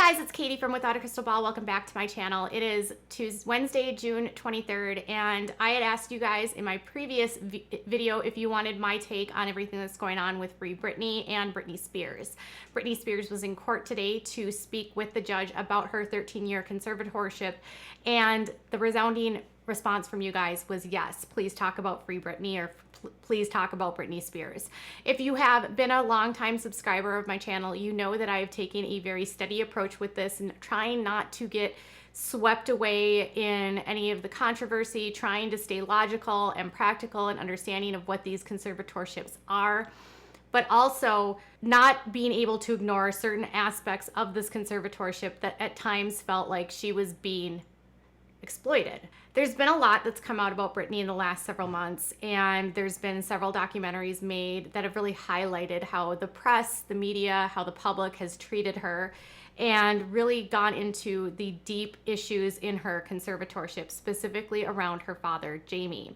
guys, it's Katie from Without a Crystal Ball. Welcome back to my channel. It is Wednesday, June 23rd, and I had asked you guys in my previous video if you wanted my take on everything that's going on with Free Britney and Britney Spears. Britney Spears was in court today to speak with the judge about her 13-year conservatorship, and the resounding response from you guys was yes, please talk about Free Britney, or please talk about Britney Spears. If you have been a longtime subscriber of my channel, you know that I have taken a very steady approach with this and trying not to get swept away in any of the controversy, trying to stay logical and practical and understanding of what these conservatorships are, but also not being able to ignore certain aspects of this conservatorship that at times felt like she was being exploited. There's been a lot that's come out about Britney in the last several months, and there's been several documentaries made that have really highlighted how the press, the media, how the public has treated her, and really gone into the deep issues in her conservatorship, specifically around her father, Jamie.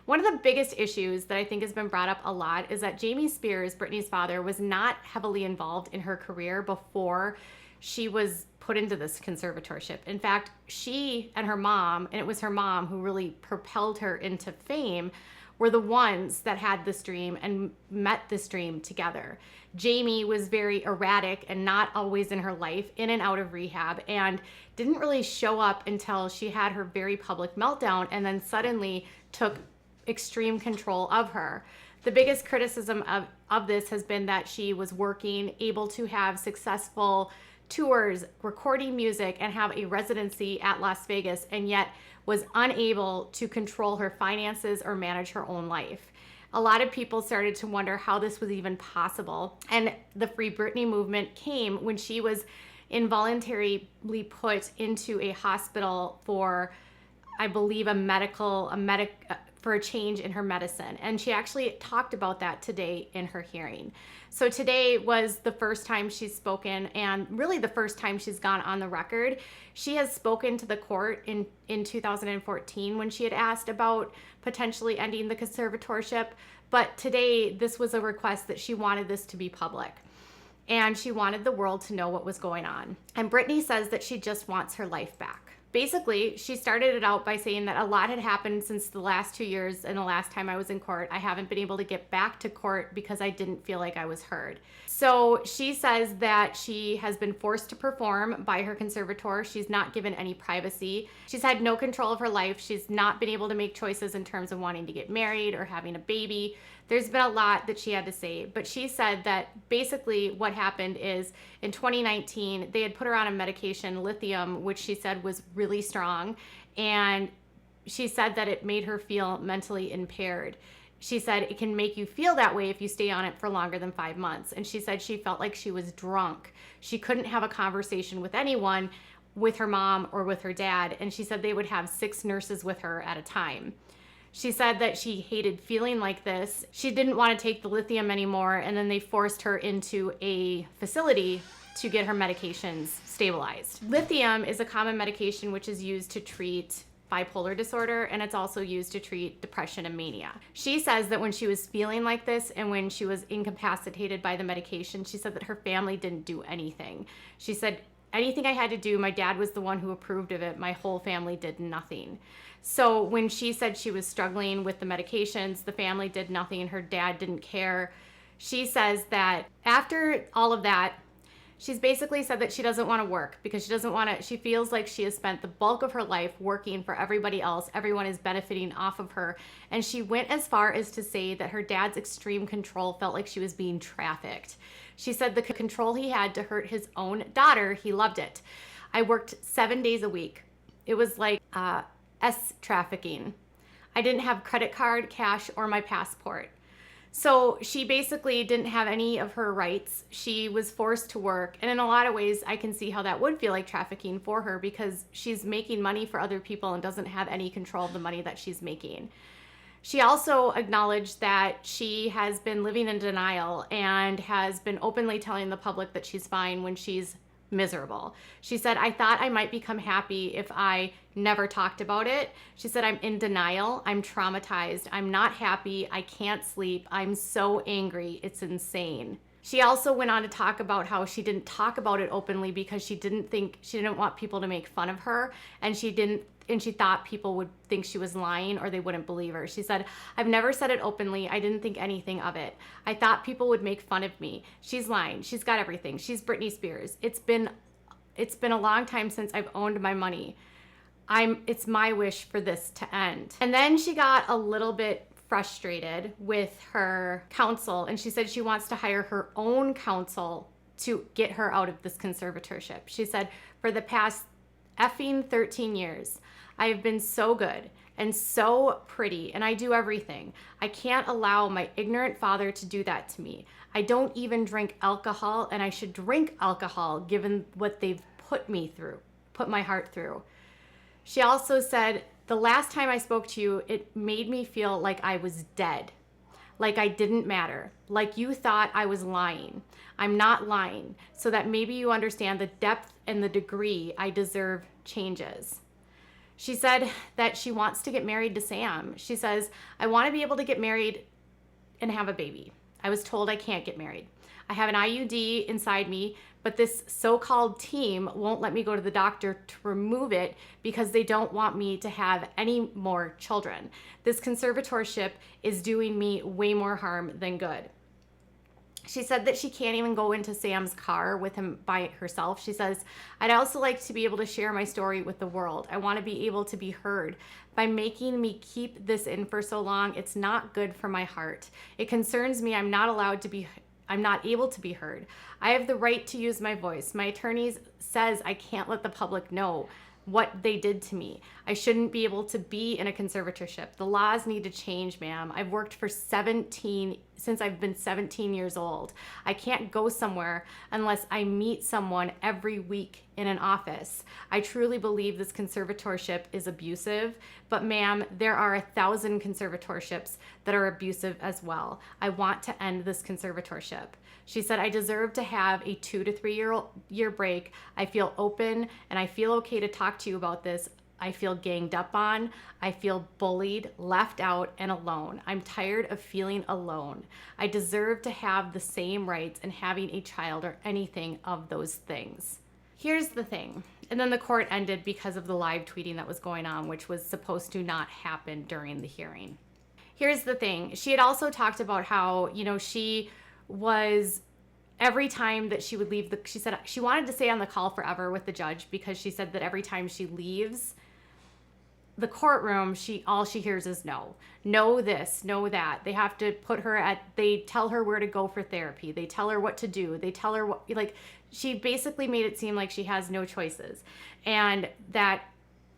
One of the biggest issues that I think has been brought up a lot is that Jamie Spears, Britney's father, was not heavily involved in her career before she was put into this conservatorship. In fact, she and her mom, and it was her mom who really propelled her into fame, were the ones that had this dream and met this dream together. Jamie was very erratic and not always in her life, in and out of rehab, and didn't really show up until she had her very public meltdown and then suddenly took extreme control of her. The biggest criticism of this has been that she was working, able to have successful tours, recording music, and have a residency at Las Vegas, and yet was unable to control her finances or manage her own life. A lot of people started to wonder how this was even possible, and the Free Britney movement came when she was involuntarily put into a hospital for, I believe, for a change in her medicine. And she actually talked about that today in her hearing. So today was the first time she's spoken, and really the first time she's gone on the record. She has spoken to the court in 2014 when she had asked about potentially ending the conservatorship. But today, this was a request that she wanted this to be public, and she wanted the world to know what was going on. And Britney says that she just wants her life back. Basically, she started it out by saying that a lot had happened since the last 2 years and the last time I was in court. I haven't been able to get back to court because I didn't feel like I was heard. So she says that she has been forced to perform by her conservator. She's not given any privacy. She's had no control of her life. She's not been able to make choices in terms of wanting to get married or having a baby. There's been a lot that she had to say, but she said that basically what happened is in 2019, they had put her on a medication, lithium, which she said was really strong, and she said that it made her feel mentally impaired. She said it can make you feel that way if you stay on it for longer than 5 months. And she said she felt like she was drunk. She couldn't have a conversation with anyone, with her mom or with her dad, and she said they would have 6 nurses with her at a time. She said that she hated feeling like this. She didn't want to take the lithium anymore, and then they forced her into a facility to get her medications stabilized. Lithium is a common medication which is used to treat bipolar disorder, and it's also used to treat depression and mania. She says that when she was feeling like this and when she was incapacitated by the medication, she said that her family didn't do anything. She said, anything I had to do, my dad was the one who approved of it. My whole family did nothing. So when she said she was struggling with the medications, the family did nothing, her dad didn't care. She says that after all of that, she's basically said that she doesn't want to work because she feels like she has spent the bulk of her life working for everybody else. Everyone is benefiting off of her. And she went as far as to say that her dad's extreme control felt like she was being trafficked. She said the control he had to hurt his own daughter, he loved it. I worked 7 days a week. It was like trafficking. I didn't have credit card, cash, or my passport. So she basically didn't have any of her rights. She was forced to work. And in a lot of ways, I can see how that would feel like trafficking for her because she's making money for other people and doesn't have any control of the money that she's making. She also acknowledged that she has been living in denial and has been openly telling the public that she's fine when she's miserable. She said, I thought I might become happy if I never talked about it. She said, I'm in denial. I'm traumatized. I'm not happy. I can't sleep. I'm so angry. It's insane. She also went on to talk about how she didn't talk about it openly because she didn't want people to make fun of her, and she thought people would think she was lying or they wouldn't believe her. She said, "I've never said it openly. I didn't think anything of it. I thought people would make fun of me. She's lying. She's got everything. She's Britney Spears. It's been a long time since I've owned my money. It's my wish for this to end." And then she got a little bit frustrated with her counsel, and she said she wants to hire her own counsel to get her out of this conservatorship. She said, "For the past effing 13 years, I have been so good and so pretty, and I do everything. I can't allow my ignorant father to do that to me. I don't even drink alcohol, and I should drink alcohol given what they've put my heart through." She also said, "The last time I spoke to you, it made me feel like I was dead, like I didn't matter, like you thought I was lying. I'm not lying, so that maybe you understand the depth and the degree I deserve changes." She said that she wants to get married to Sam. She says, "I want to be able to get married and have a baby. I was told I can't get married. I have an IUD inside me, but this so-called team won't let me go to the doctor to remove it because they don't want me to have any more children. This conservatorship is doing me way more harm than good." She said that she can't even go into Sam's car with him by herself. She says, "I'd also like to be able to share my story with the world. I want to be able to be heard. By making me keep this in for so long, it's not good for my heart. It concerns me I'm not able to be heard. I have the right to use my voice. My attorney says I can't let the public know what they did to me. I shouldn't be able to be in a conservatorship. The laws need to change, ma'am. I've worked since I've been 17 years old. I can't go somewhere unless I meet someone every week in an office. I truly believe this conservatorship is abusive, but ma'am, there are 1,000 conservatorships that are abusive as well. I want to end this conservatorship." She said, "I deserve to have a 2 to 3 year break. I feel open and I feel okay to talk to you about this. I feel ganged up on. I feel bullied, left out, and alone. I'm tired of feeling alone. I deserve to have the same rights and having a child or anything of those things." Here's the thing. And then the court ended because of the live tweeting that was going on, which was supposed to not happen during the hearing. Here's the thing. She had also talked about how, she was, every time that she would leave she said she wanted to stay on the call forever with the judge because she said that every time she leaves the courtroom, all she hears is no this, no that. They have to they tell her where to go for therapy. They tell her what to do. They tell her she basically made it seem like she has no choices. And that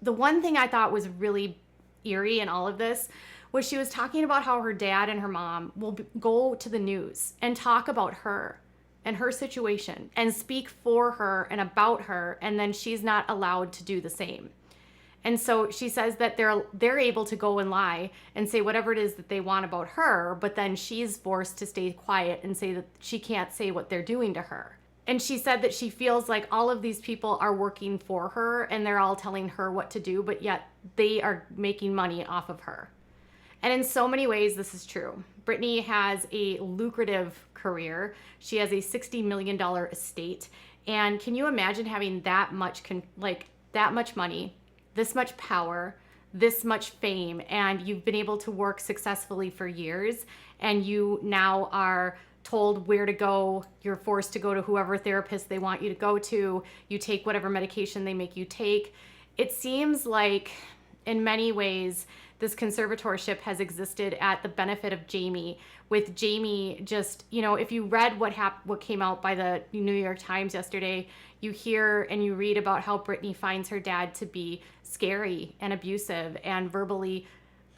the one thing I thought was really eerie in all of this was she was talking about how her dad and her mom will go to the news and talk about her and her situation and speak for her and about her, and then she's not allowed to do the same. And so she says that they're able to go and lie and say whatever it is that they want about her, but then she's forced to stay quiet and say that she can't say what they're doing to her. And she said that she feels like all of these people are working for her and they're all telling her what to do, but yet they are making money off of her. And in so many ways, this is true. Britney has a lucrative career. She has a $60 million estate. And can you imagine having that much money, this much power, this much fame, and you've been able to work successfully for years, and you now are told where to go. You're forced to go to whoever therapist they want you to go to. You take whatever medication they make you take. It seems like in many ways, this conservatorship has existed at the benefit of Jamie, with Jamie just, if you read what came out by the New York Times yesterday, you hear and you read about how Britney finds her dad to be scary and abusive and verbally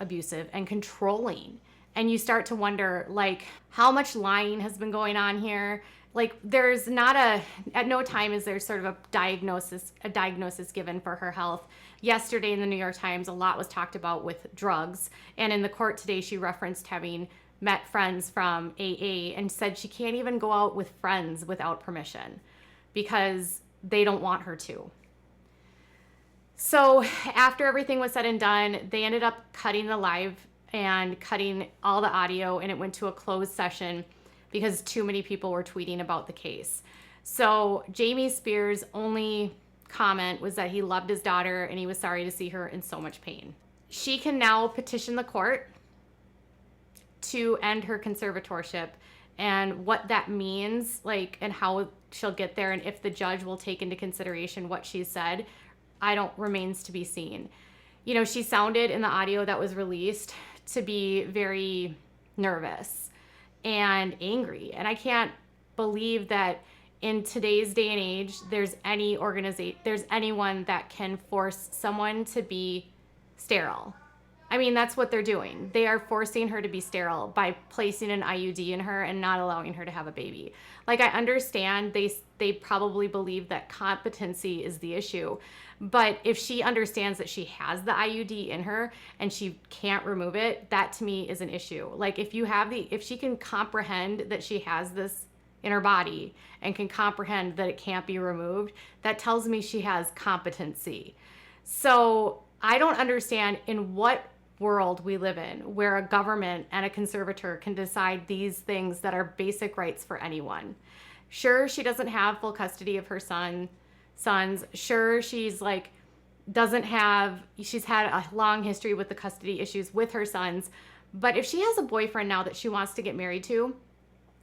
abusive and controlling. And you start to wonder, how much lying has been going on here? There's not at no time is there sort of a diagnosis given for her health. Yesterday in the New York Times, a lot was talked about with drugs. And in the court today, she referenced having met friends from AA and said she can't even go out with friends without permission because they don't want her to. So after everything was said and done, they ended up cutting the live and cutting all the audio, and it went to a closed session because too many people were tweeting about the case. So Jamie Spears' only comment was that he loved his daughter and he was sorry to see her in so much pain. She can now petition the court to end her conservatorship, and what that means, like, and how she'll get there, and if the judge will take into consideration what she said, remains to be seen. You know, she sounded in the audio that was released to be very nervous and angry, and I can't believe that in today's day and age there's anyone that can force someone to be sterile. I mean, that's what they're doing. They are forcing her to be sterile by placing an IUD in her and not allowing her to have a baby. Like, I understand they probably believe that competency is the issue, but if she understands that she has the IUD in her and she can't remove it, that to me is an issue. Like, if she can comprehend that she has this in her body and can comprehend that it can't be removed, that tells me she has competency. So I don't understand in what world we live in where a government and a conservator can decide these things that are basic rights for anyone. Sure, she doesn't have full custody of her sons. Sure, she's had a long history with the custody issues with her sons. But if she has a boyfriend now that she wants to get married to,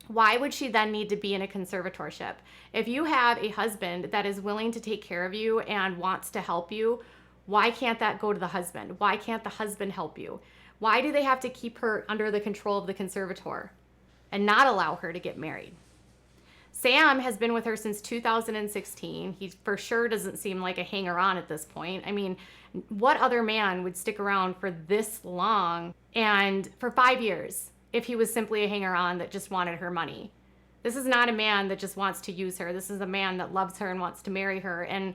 why would she then need to be in a conservatorship? If you have a husband that is willing to take care of you and wants to help you, why can't that go to the husband? Why can't the husband help you? Why do they have to keep her under the control of the conservator and not allow her to get married? Sam has been with her since 2016. He for sure doesn't seem like a hanger-on at this point. I mean, what other man would stick around for this long and for 5 years if he was simply a hanger-on that just wanted her money? This is not a man that just wants to use her. This is a man that loves her and wants to marry her. And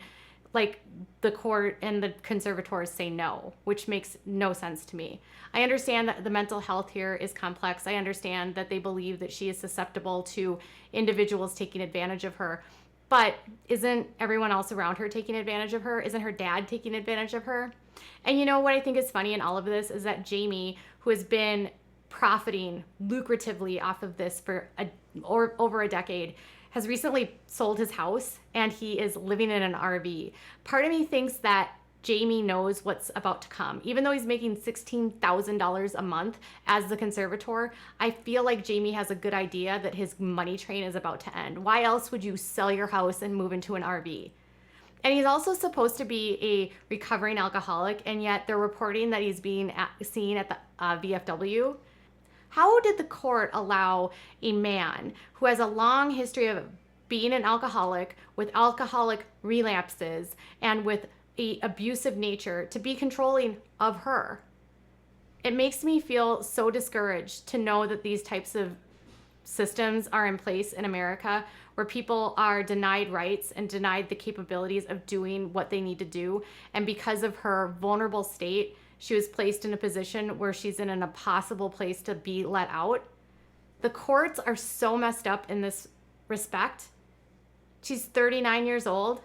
like, the court and the conservators say no, which makes no sense to me. I understand that the mental health here is complex. I understand that they believe that she is susceptible to individuals taking advantage of her. But isn't everyone else around her taking advantage of her? Isn't her dad taking advantage of her? And you know what I think is funny in all of this is that Jamie, who has been profiting lucratively off of this for over a decade, has recently sold his house and he is living in an RV. Part of me thinks that Jamie knows what's about to come. Even though he's making $16,000 a month as the conservator, I feel like Jamie has a good idea that his money train is about to end. Why else would you sell your house and move into an RV? And he's also supposed to be a recovering alcoholic, and yet they're reporting that he's being seen at the VFW. How did the court allow a man who has a long history of being an alcoholic with alcoholic relapses and with an abusive nature to be controlling of her? It makes me feel so discouraged to know that these types of systems are in place in America where people are denied rights and denied the capabilities of doing what they need to do. And because of her vulnerable state, she was placed in a position where she's in an impossible place to be let out. The courts are so messed up in this respect. She's 39 years old.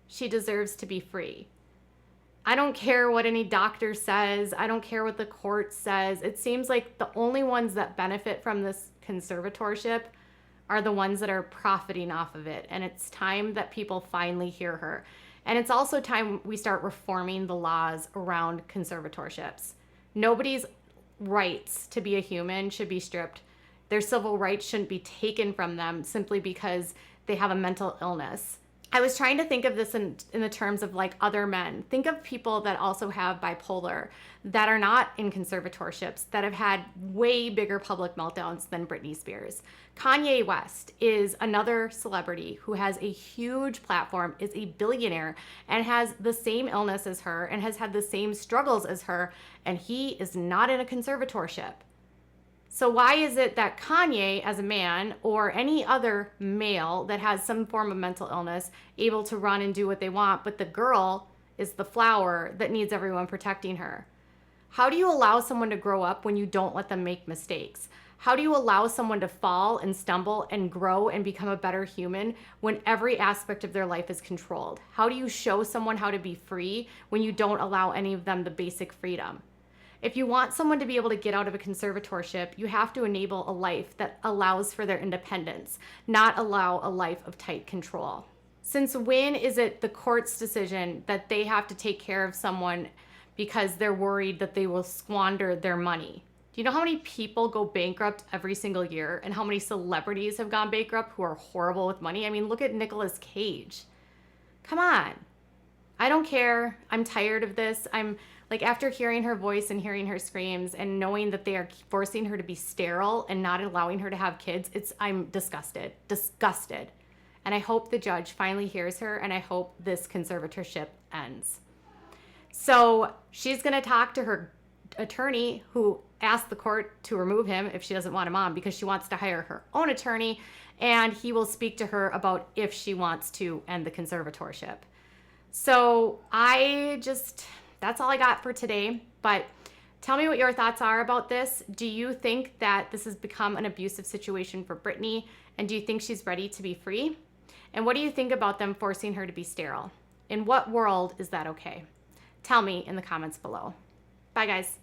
She deserves to be free. I don't care what any doctor says. I don't care what the court says. It seems like the only ones that benefit from this conservatorship are the ones that are profiting off of it. And it's time that people finally hear her. And it's also time we start reforming the laws around conservatorships. Nobody's rights to be a human should be stripped. Their civil rights shouldn't be taken from them simply because they have a mental illness. I was trying to think of this in the terms of like other men. Think of people that also have bipolar that are not in conservatorships, that have had way bigger public meltdowns than Britney Spears. Kanye West is another celebrity who has a huge platform, is a billionaire, and has the same illness as her and has had the same struggles as her, and he is not in a conservatorship. So why is it that Kanye as a man or any other male that has some form of mental illness able to run and do what they want, but the girl is the flower that needs everyone protecting her? How do you allow someone to grow up when you don't let them make mistakes? How do you allow someone to fall and stumble and grow and become a better human when every aspect of their life is controlled? How do you show someone how to be free when you don't allow any of them the basic freedom? If you want someone to be able to get out of a conservatorship, you have to enable a life that allows for their independence, not allow a life of tight control. Since when is it the court's decision that they have to take care of someone because they're worried that they will squander their money? Do you know how many people go bankrupt every single year and how many celebrities have gone bankrupt who are horrible with money? I mean, look at Nicolas Cage. Come on. I don't care. I'm tired of this. I'm like, after hearing her voice and hearing her screams and knowing that they are forcing her to be sterile and not allowing her to have kids, I'm disgusted. And I hope the judge finally hears her, and I hope this conservatorship ends. So she's going to talk to her attorney, who asked the court to remove him if she doesn't want him on, because she wants to hire her own attorney, and he will speak to her about if she wants to end the conservatorship. So that's all I got for today. But tell me what your thoughts are about this. Do you think that this has become an abusive situation for Britney? And do you think she's ready to be free? And what do you think about them forcing her to be sterile? In what world is that okay? Tell me in the comments below. Bye, guys.